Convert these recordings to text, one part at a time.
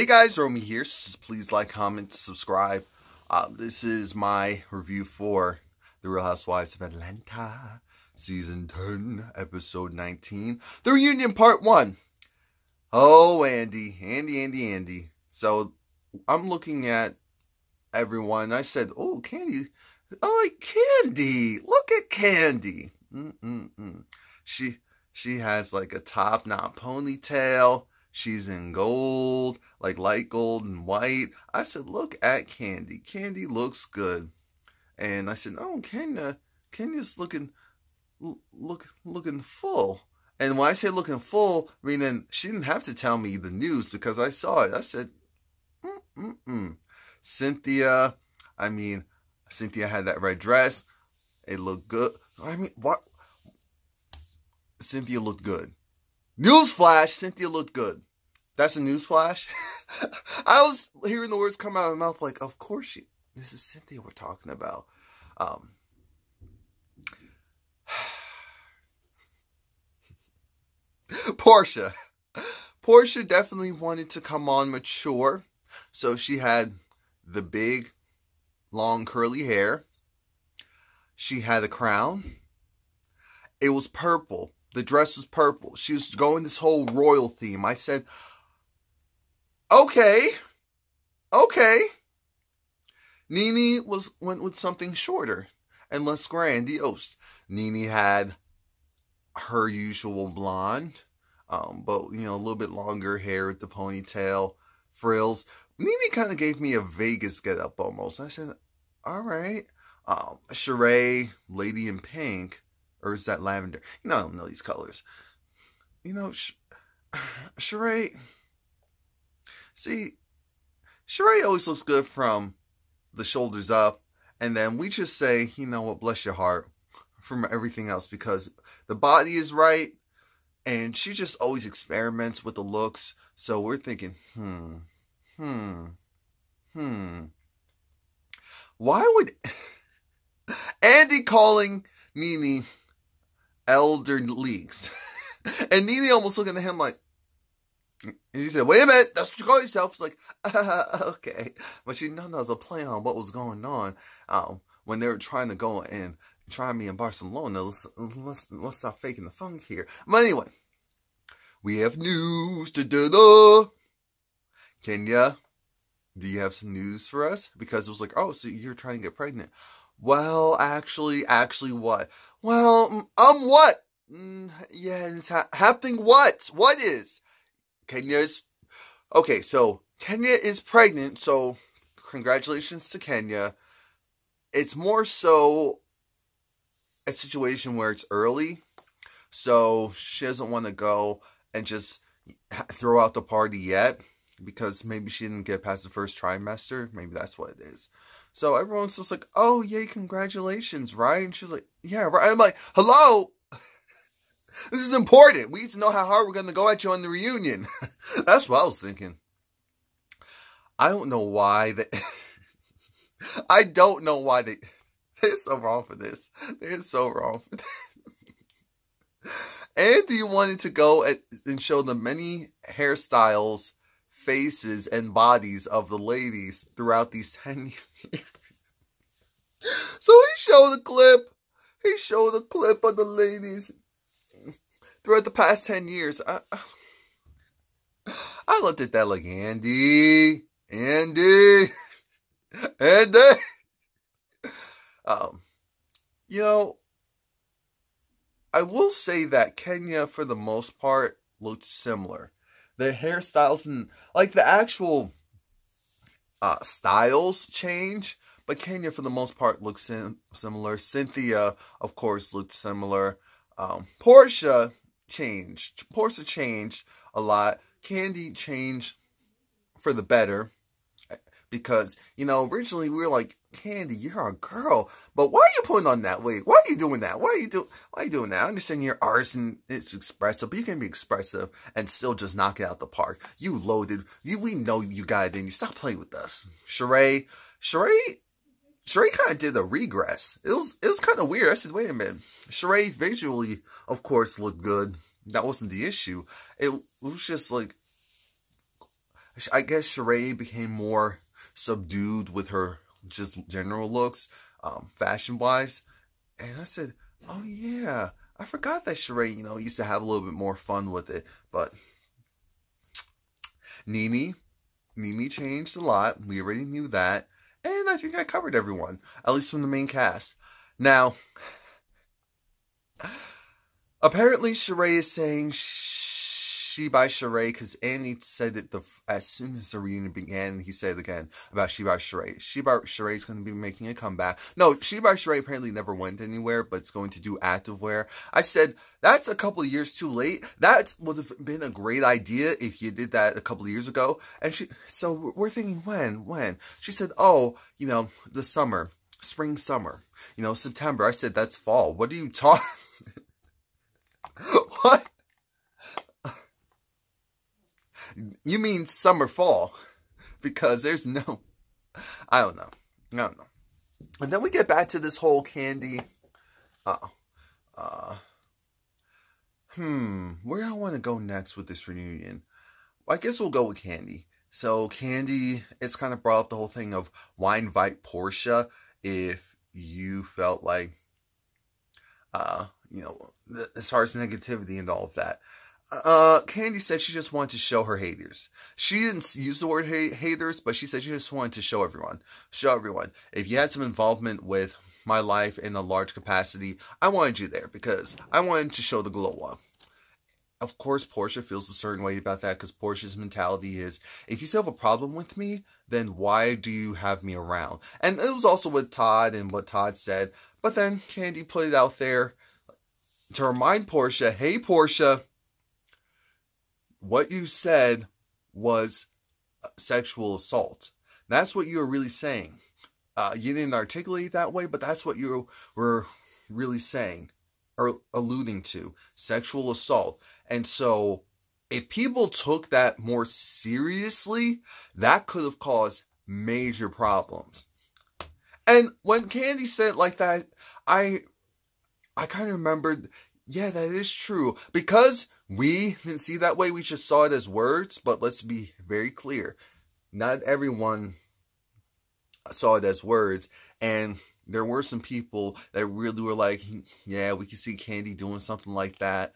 guys, Romie here. Please like, comment, subscribe. This is my review for The Real Housewives of Atlanta, Season 10, Episode 19, The Reunion Part 1. Oh, Andy. So, I'm looking at everyone. I said, oh, Candy. Oh, like Candy. Look at Candy. She has like a top knot ponytail. She's in gold, like light gold and white. I said, look at Candy. Candy looks good. And I said, oh, Kenya's looking full. And when I say looking full, I mean, then she didn't have to tell me the news because I saw it. I said, Cynthia had that red dress. It looked good. I mean, what? Cynthia looked good. Newsflash, Cynthia looked good. That's a newsflash. I was hearing the words come out of my mouth like, of course this is Cynthia we're talking about. Portia definitely wanted to come on mature. So she had the big, long, curly hair. She had a crown. It was purple. The dress was purple. She was going this whole royal theme. I said, okay. Nene went with something shorter and less grandiose. Nene had her usual blonde, but a little bit longer hair with the ponytail, frills. Nene kind of gave me a Vegas getup almost. I said, all right. Sheree, Lady in Pink. Or is that lavender? I don't know these colors. Sheree. See, Sheree always looks good from the shoulders up. And then we just say, you know what, bless your heart from everything else. Because the body is right. And she just always experiments with the looks. So we're thinking, why would Andy calling Nene elder leagues? And Nene almost looking at him like, and he said, wait a minute, that's what you call yourself. It's like, okay. But she knows that was a play on what was going on when they were trying to go and try me in Barcelona. Let's stop faking the funk here. But anyway, we have news. Kenya, do you have some news for us? Because it was like, oh, so you're trying to get pregnant. Well, actually what? Well, what? Yeah, it's happening what? What is? Okay, so Kenya is pregnant, so congratulations to Kenya. It's more so a situation where it's early, so she doesn't want to go and just throw out the party yet, because maybe she didn't get past the first trimester. Maybe that's what it is. So everyone's just like, oh, yay, congratulations, right? And she's like, yeah, right. I'm like, hello? This is important. We need to know how hard we're going to go at you on the reunion. That's what I was thinking. I don't know why they... I don't know why they... They're so wrong for this. They're so wrong for this. Andy wanted to go and show the many hairstyles, faces, and bodies of the ladies throughout these 10 years. So he showed a clip. He showed a clip of the ladies throughout the past 10 years. I looked at that like, Andy. I will say that Kenya, for the most part, looked similar. The hairstyles and like the actual styles change, but Kenya for the most part looks similar. Cynthia, of course, looked similar. Portia changed. Portia changed a lot. Candy changed for the better. Because, originally we were like, Candy, you're a girl. But why are you putting on that wig? Why are you doing that? Why are you doing that? I understand you're artist and it's expressive, but you can be expressive and still just knock it out the park. You loaded. We know you got it in you. Stop playing with us. Sheree kind of did a regress. It was kind of weird. I said, wait a minute. Sheree visually, of course, looked good. That wasn't the issue. It was just like, I guess Sheree became more subdued with her just general looks, fashion-wise. And I said, oh yeah, I forgot that Sheree, used to have a little bit more fun with it. But Nene changed a lot. We already knew that. And I think I covered everyone, at least from the main cast. Now, apparently Sheree is saying she by Sheree because Annie said it as soon as the reunion began. He said it again about she by Sheree. She by Sheree is going to be making a comeback. No, she by Sheree apparently never went anywhere, but it's going to do activewear. I said, that's a couple of years too late. That would have been a great idea if you did that a couple of years ago. And so we're thinking, when? She said, oh, the summer, spring, summer, September. I said, that's fall. What are you talking? What? You mean summer, fall? Because there's no... I don't know. And then we get back to this whole Candy... where do I want to go next with this reunion? Well, I guess we'll go with Candy. So Candy, it's kind of brought up the whole thing of why invite Portia if you felt like, as far as negativity and all of that. Candy said she just wanted to show her haters. She didn't use the word haters, but she said she just wanted to show everyone. If you had some involvement with my life in a large capacity, I wanted you there because I wanted to show the glow up. Of course, Portia feels a certain way about that because Portia's mentality is, if you still have a problem with me, then why do you have me around? And it was also with Todd and what Todd said. But then Candy put it out there to remind Portia, hey, Portia, what you said was sexual assault. That's what you were really saying. You didn't articulate it that way, but that's what you were really saying or alluding to. Sexual assault. And so, if people took that more seriously, that could have caused major problems. And when Candy said it like that, I kind of remembered, yeah, that is true. Because we didn't see it that way, we just saw it as words. But let's be very clear. Not everyone saw it as words. And there were some people that really were like, yeah, we can see Candy doing something like that.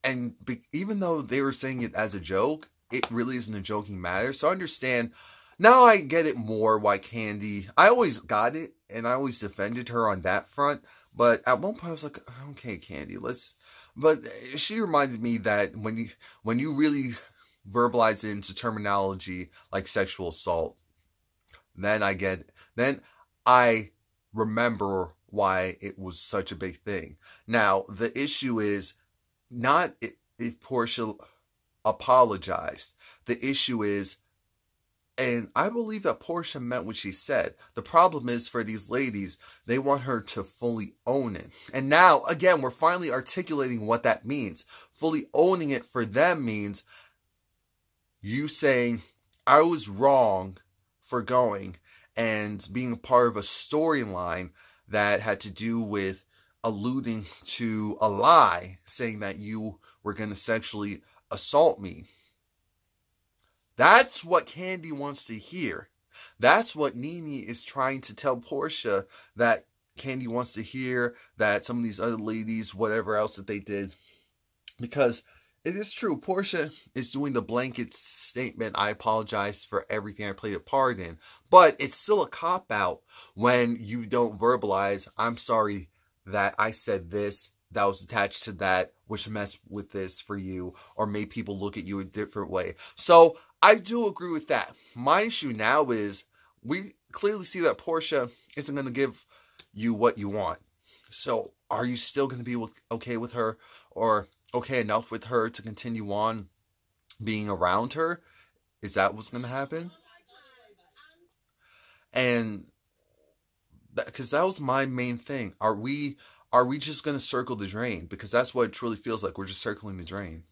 And even though they were saying it as a joke, it really isn't a joking matter. So I understand. Now I get it more why Candy... I always got it, and I always defended her on that front. But at one point I was like, okay, Candy, let's... But she reminded me that when you really verbalize it into terminology like sexual assault, then I get... Then I remember why it was such a big thing. Now, the issue is... not if Portia apologized. The issue is, and I believe that Portia meant what she said. The problem is for these ladies, they want her to fully own it. And now, again, we're finally articulating what that means. Fully owning it for them means you saying, I was wrong for going and being a part of a storyline that had to do with alluding to a lie, saying that you were going to sexually assault me. That's what Candy wants to hear. That's what Nene is trying to tell Portia that Candy wants to hear, that some of these other ladies, whatever else that they did. Because it is true, Portia is doing the blanket statement, I apologize for everything I played a part in. But it's still a cop-out when you don't verbalize, I'm sorry that I said this, that was attached to that, which messed with this for you, or made people look at you a different way. So, I do agree with that. My issue now is, we clearly see that Portia isn't going to give you what you want. So, are you still going to be okay with her, or okay enough with her to continue on being around her? Is that what's going to happen? And because that was my main thing. Are we just going to circle the drain? Because that's what it truly feels like. We're just circling the drain.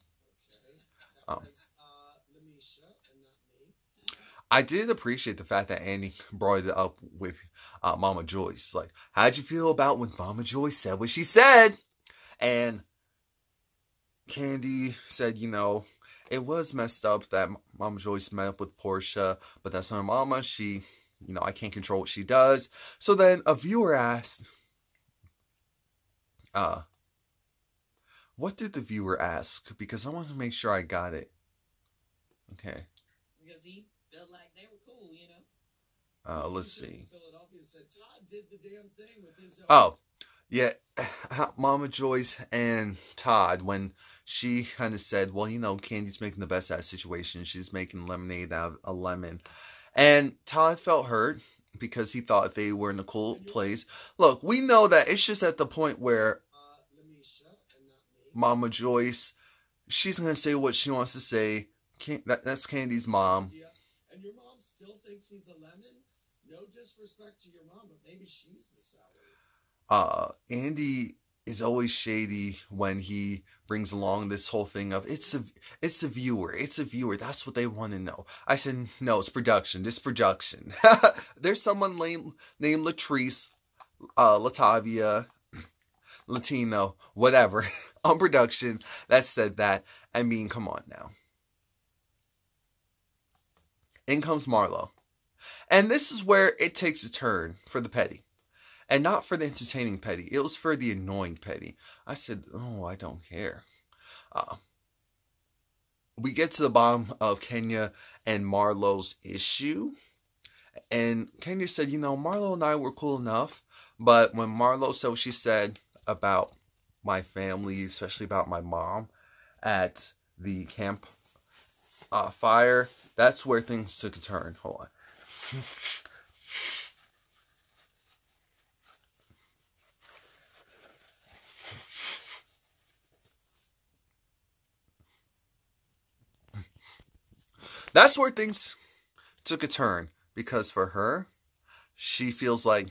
I did appreciate the fact that Andy brought it up with Mama Joyce. Like, how'd you feel about when Mama Joyce said what she said? And Candy said, it was messed up that Mama Joyce met up with Portia, but that's her mama. She, I can't control what she does. So then a viewer asked, what did the viewer ask? Because I wanted to make sure I got it. Okay. Because he felt like they were cool, Let's see. Said Todd did the damn thing with his Oh, yeah. Mama Joyce and Todd, when she kind of said, well, Candy's making the best out of the situation. She's making lemonade out of a lemon. And Todd felt hurt because he thought they were in a cool place. Look, we know that it's just at the point where Mama Joyce, she's going to say what she wants to say. That's Candy's mom. And your mom still thinks he's a lemon? No disrespect to your mom, but maybe she's the sour. Andy is always shady when he brings along this whole thing of it's the viewer. It's a viewer. That's what they want to know. I said, no, it's production. This production. There's someone named Latrice, Latavia, Latino, whatever, on production that said that. I mean, come on now. In comes Marlo. And this is where it takes a turn for the petty. And not for the entertaining petty. It was for the annoying petty. I said, oh, I don't care. We get to the bottom of Kenya and Marlo's issue. And Kenya said, Marlo and I were cool enough. But when Marlo said what she said about my family, especially about my mom, at the camp fire, that's where things took a turn. Hold on. That's where things took a turn. Because for her, she feels like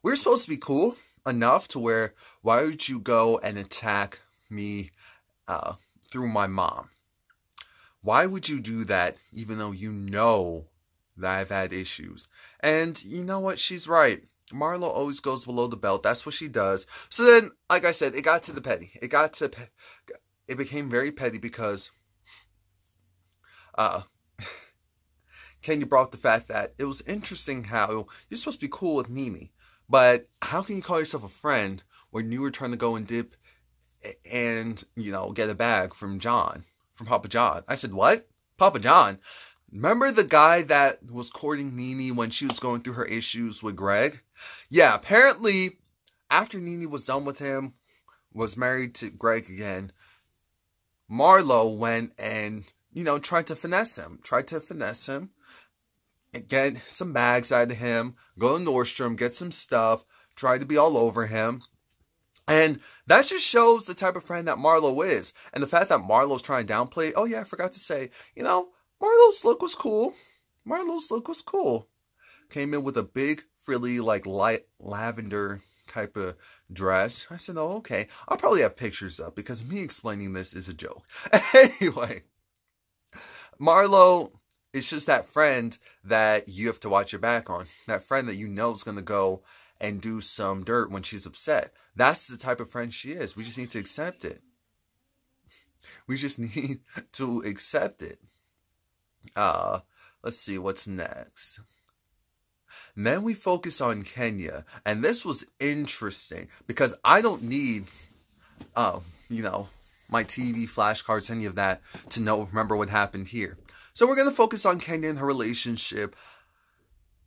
we're supposed to be cool enough to where, why would you go and attack me through my mom? Why would you do that even though you know that I've had issues? And you know what? She's right. Marlo always goes below the belt. That's what she does. So then, like I said, it got to the petty. It became very petty because Kenya brought the fact that it was interesting how you're supposed to be cool with Nene, but how can you call yourself a friend when you were trying to go and dip and, get a bag from Papa John? I said, what? Papa John? Remember the guy that was courting Nene when she was going through her issues with Greg? Yeah, apparently, after Nene was done with him, was married to Greg again, Marlo went and, tried to finesse him, and get some bags out of him, go to Nordstrom, get some stuff, try to be all over him. And that just shows the type of friend that Marlo is. And the fact that Marlo's trying to downplay, oh yeah, I forgot to say, Marlo's look was cool. Came in with a big, frilly, light lavender type of dress. I said, oh, okay. I'll probably have pictures up because me explaining this is a joke. Anyway, Marlo is just that friend that you have to watch your back on. That friend that is going to go and do some dirt when she's upset. That's the type of friend she is. We just need to accept it. Let's see what's next. And then we focus on Kenya. And this was interesting because I don't need, my TV flashcards, any of that to remember what happened here. So we're going to focus on Kenya and her relationship.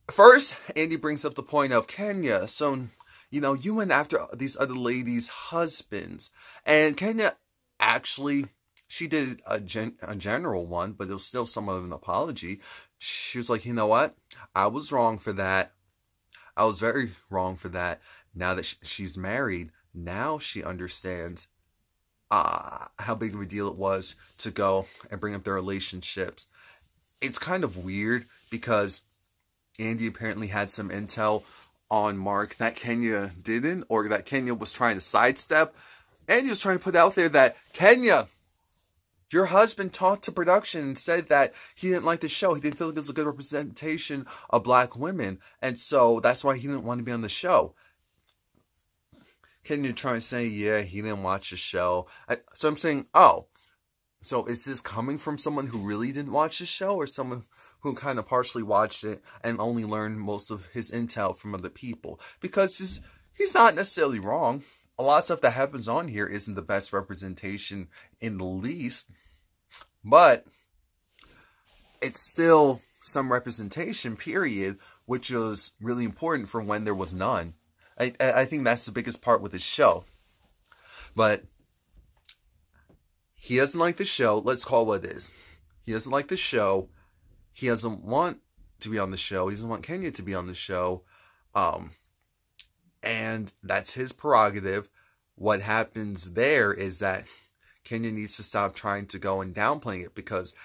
First, Andy brings up the point of Kenya. So, you went after these other ladies' husbands. And Kenya actually, she did a general one, but it was still somewhat of an apology. She was like, you know what? I was wrong for that. I was very wrong for that. Now that she's married, now she understands how big of a deal it was to go and bring up their relationships. It's kind of weird because Andy apparently had some intel on Mark that Kenya didn't, or that Kenya was trying to sidestep. Andy was trying to put out there that, Kenya, your husband talked to production and said that he didn't like the show. He didn't feel like it was a good representation of black women. And so that's why he didn't want to be on the show. Kenya trying to say, yeah, he didn't watch the show. So I'm saying, oh, So is this coming from someone who really didn't watch the show, or someone who kind of partially watched it and only learned most of his intel from other people? Because he's not necessarily wrong. A lot of stuff that happens on here isn't the best representation in the least, but it's still some representation, period, which was really important for when there was none. I think that's the biggest part with this show. But he doesn't like the show. Let's call it what it is. He doesn't like the show. He doesn't want to be on the show. He doesn't want Kenya to be on the show. And that's his prerogative. What happens there is that Kenya needs to stop trying to go and downplaying it, because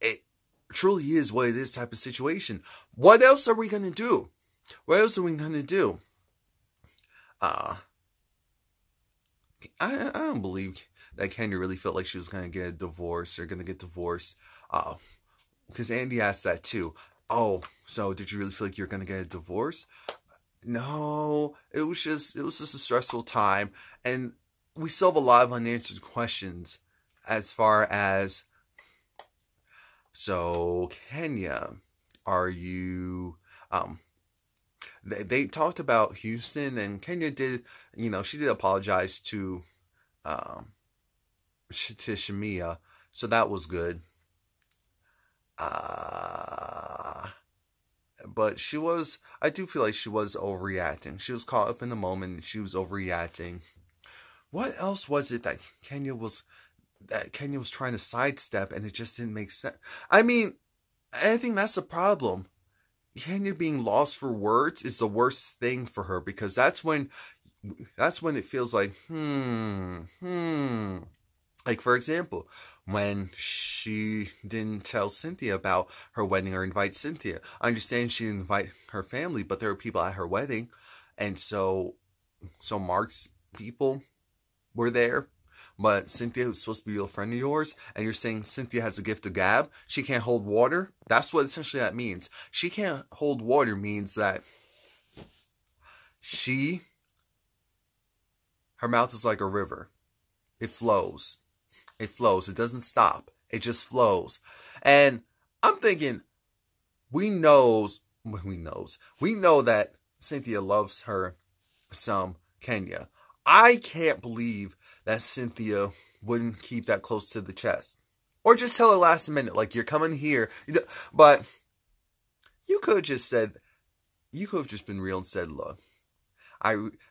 it truly is what it is type of situation. What else are we going to do? What else are we going to do? I don't believe that Kenya really felt like she was going to get a divorce or going to get divorced. Because Andy asked that too. Oh, so did you really feel like you're going to get a divorce? No, it was just a stressful time. And we still have a lot of unanswered questions as far as, so Kenya, are you, they talked about Houston, and Kenya did, she did apologize to Shamia, so that was good. But I do feel like she was overreacting. She was caught up in the moment, and she was overreacting. What else was it that Kenya was trying to sidestep, and it just didn't make sense? I mean, I think that's the problem. Kenya being lost for words is the worst thing for her, because that's when it feels like, Like, for example, when she didn't tell Cynthia about her wedding or invite Cynthia. I understand she didn't invite her family, but there were people at her wedding. And so Mark's people were there. But Cynthia was supposed to be a friend of yours, and you're saying Cynthia has a gift of gab. She can't hold water. That's what essentially that means. She can't hold water means that her mouth is like a river. It flows. It flows. It doesn't stop. It just flows. And I'm thinking, we know that Cynthia loves her some Kenya. I can't believe that Cynthia wouldn't keep that close to the chest. Or just tell her last minute, like, you're coming here. But you could have just been real and said, look,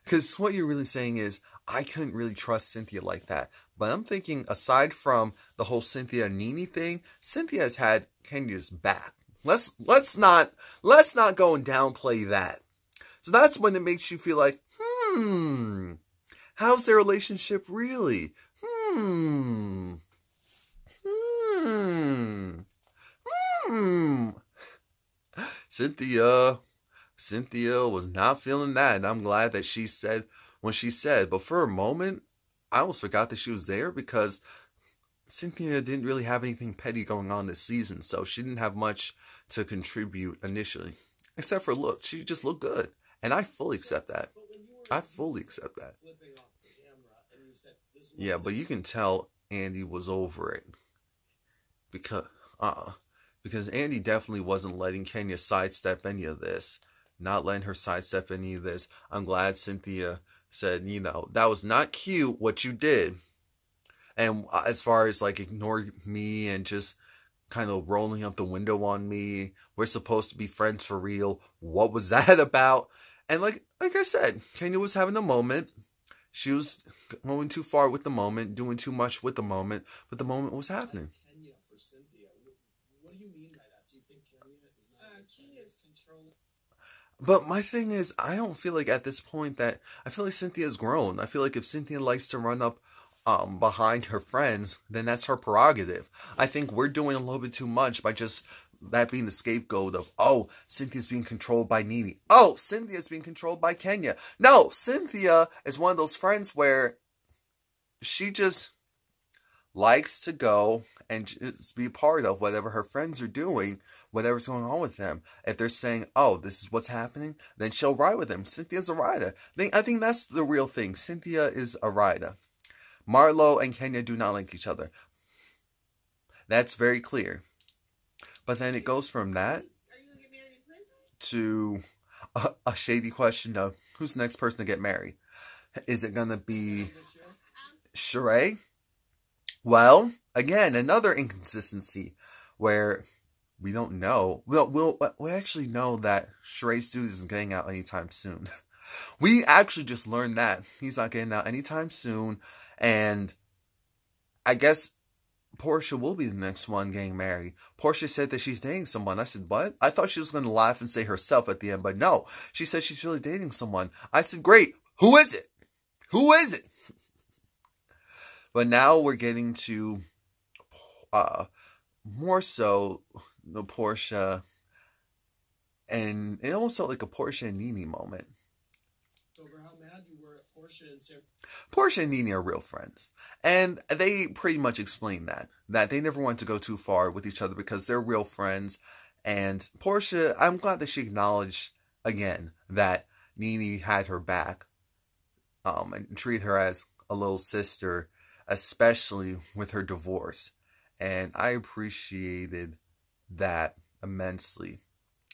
because what you're really saying is, I couldn't really trust Cynthia like that. But I'm thinking, aside from the whole Cynthia and Nene thing, Cynthia has had Kenya's back. Let's not go and downplay that. So that's when it makes you feel like, how's their relationship really? Cynthia was not feeling that, and I'm glad that she said when she said. But for a moment, I almost forgot that she was there, because Cynthia didn't really have anything petty going on this season, so she didn't have much to contribute initially. Except for look, she just looked good. And I fully accept that. I fully accept that. Yeah, but you can tell Andy was over it. Because Andy definitely wasn't letting Kenya sidestep any of this. Not letting her sidestep any of this. I'm glad Cynthia said, that was not cute what you did. And as far as like ignore me and just kind of rolling up the window on me, we're supposed to be friends for real. What was that about? And like I said, Kenya was having a moment. She was going too far with the moment, doing too much with the moment, but the moment was happening. Kenya for Cynthia. What do you mean by that? Do you think Kenya is not? Kenya is controlling. But my thing is, I don't feel like at this point that, I feel like Cynthia's grown. I feel like if Cynthia likes to run up behind her friends, then that's her prerogative. I think we're doing a little bit too much by just that being the scapegoat of, oh, Cynthia's being controlled by Nene. Oh, Cynthia's being controlled by Kenya. No, Cynthia is one of those friends where she just likes to go and just be a part of whatever her friends are doing, whatever's going on with them. If they're saying, oh, this is what's happening, then she'll ride with them. Cynthia's a rider. I think that's the real thing. Cynthia is a rider. Marlo and Kenya do not like each other. That's very clear. But then it goes from that Are you gonna get married in prison? to a shady question of who's the next person to get married. Is it going to be Sheree? Well, again, another inconsistency where we don't know. We actually know that Sheree's dude isn't getting out anytime soon. We actually just learned that he's not getting out anytime soon, and I guess Portia will be the next one getting married. Portia said that she's dating someone. I said, what? I thought she was going to laugh and say herself at the end, but no. She said she's really dating someone. I said, great. Who is it? Who is it? But now we're getting to more so the Portia, and it almost felt like a Portia and Nene moment. Over how mad you were at Portia and Sarah. Portia and Nene are real friends. And they pretty much explained that they never want to go too far with each other because they're real friends. And Portia, I'm glad that she acknowledged again that Nene had her back and treated her as a little sister, especially with her divorce. And I appreciated that immensely.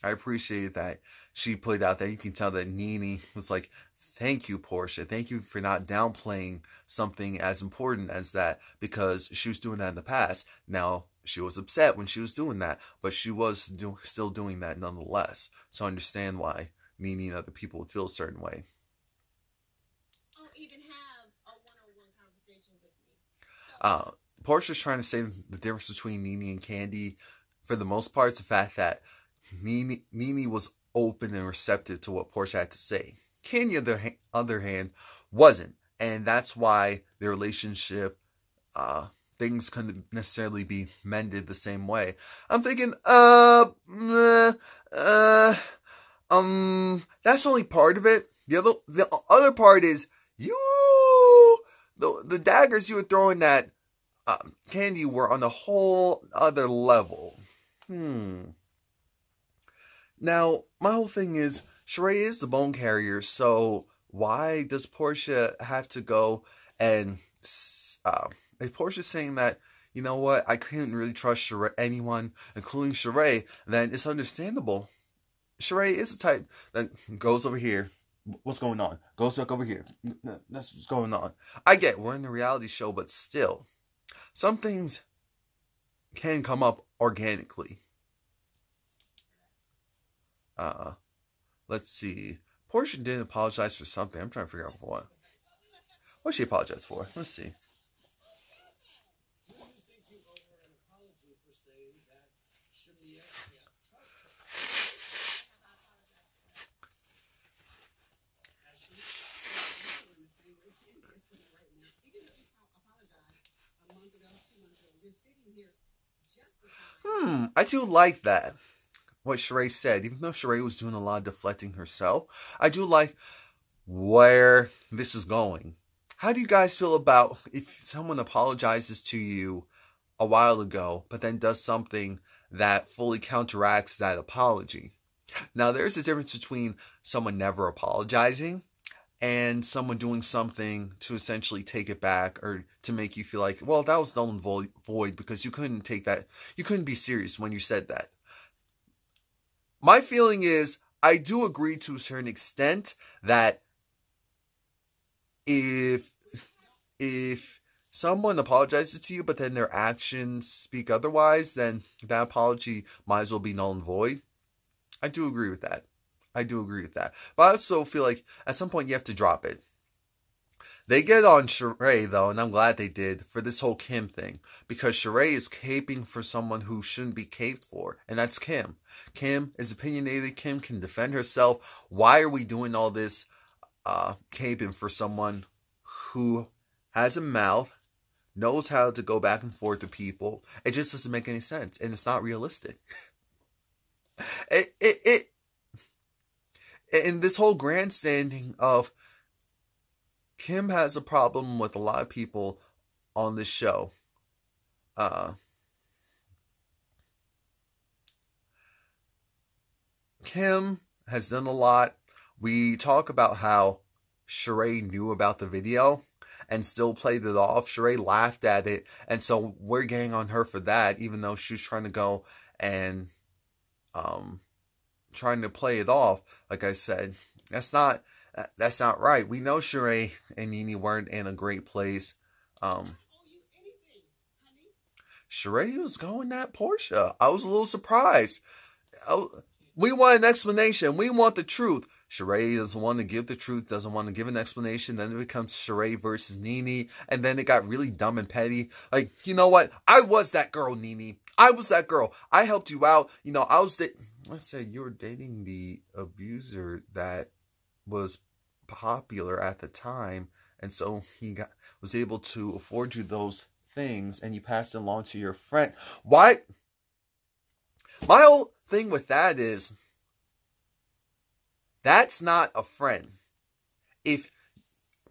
I appreciated that she put out there. You can tell that Nene was like, thank you, Portia. Thank you for not downplaying something as important as that, because she was doing that in the past. Now, she was upset when she was doing that, but she was still doing that nonetheless. So I understand why Nene and other people would feel a certain way. Or even have a one-on-one conversation with me. Portia's trying to say the difference between Nene and Candy, for the most part, is the fact that Nene was open and receptive to what Portia had to say. Kenya, on the other hand, wasn't. And that's why their relationship, things couldn't necessarily be mended the same way. I'm thinking, that's only part of it. The other part is, the daggers you were throwing at Candy were on a whole other level. Now, my whole thing is, Sheree is the bone carrier, so why does Portia have to go and, if Portia's saying that, you know what, I couldn't really trust anyone, including Sheree, then it's understandable. Sheree is the type that goes over here, what's going on? Goes back over here, that's what's going on. I get, we're in a reality show, but still, some things can come up organically. Let's see. Portia did apologize for something. I'm trying to figure out what. What did she apologize for? Let's see. Do you think you owe her an apology for saying that Shamia can't trust her? Has she? You didn't apologize a month ago, 2 months ago. We're sitting here justifying. I do like that. What Sheree said, even though Sheree was doing a lot of deflecting herself, I do like where this is going. How do you guys feel about if someone apologizes to you a while ago, but then does something that fully counteracts that apology? Now, there's a difference between someone never apologizing and someone doing something to essentially take it back or to make you feel like, well, that was null and void because you couldn't take that, you couldn't be serious when you said that. My feeling is, I do agree to a certain extent that if someone apologizes to you, but then their actions speak otherwise, then that apology might as well be null and void. I do agree with that. But I also feel like at some point you have to drop it. They get on Sheree, though, and I'm glad they did, for this whole Kim thing. Because Sheree is caping for someone who shouldn't be caped for, and that's Kim. Kim is opinionated. Kim can defend herself. Why are we doing all this caping for someone who has a mouth, knows how to go back and forth with people? It just doesn't make any sense, and it's not realistic. And this whole grandstanding of Kim has a problem with a lot of people on this show. Kim has done a lot. We talk about how Sheree knew about the video. and still played it off. Sheree laughed at it, and so we're getting on her for that, even though she was trying to go and trying to play it off. Like I said, that's not right. We know Sheree and Nene weren't in a great place. Sheree was going at Portia. I was a little surprised. We want an explanation. We want the truth. Sheree doesn't want to give the truth, doesn't want to give an explanation. Then it becomes Sheree versus Nene. And then it got really dumb and petty. Like, you know what? I was that girl, Nene. I was that girl. I helped you out. You know, let's say you were dating the abuser that was popular at the time. And so he was able to afford you those things. And you passed it along to your friend. Why? My whole thing with that is, that's not a friend.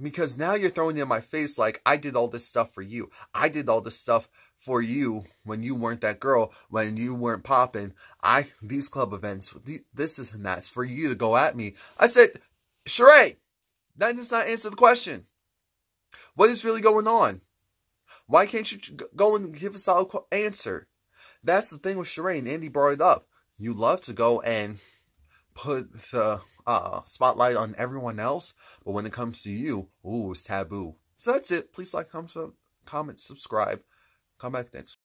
Because now you're throwing it in my face like, I did all this stuff for you. I did all this stuff for you when you weren't that girl, when you weren't popping. These club events, this is and that's for you to go at me. I said, Sheree, that does not answer the question. What is really going on? Why can't you go and give a solid answer? That's the thing with Sheree, and Andy brought it up. You love to go and put the spotlight on everyone else, but when it comes to you, ooh, it's taboo. So that's it. Please like, comment, subscribe. Come back next week.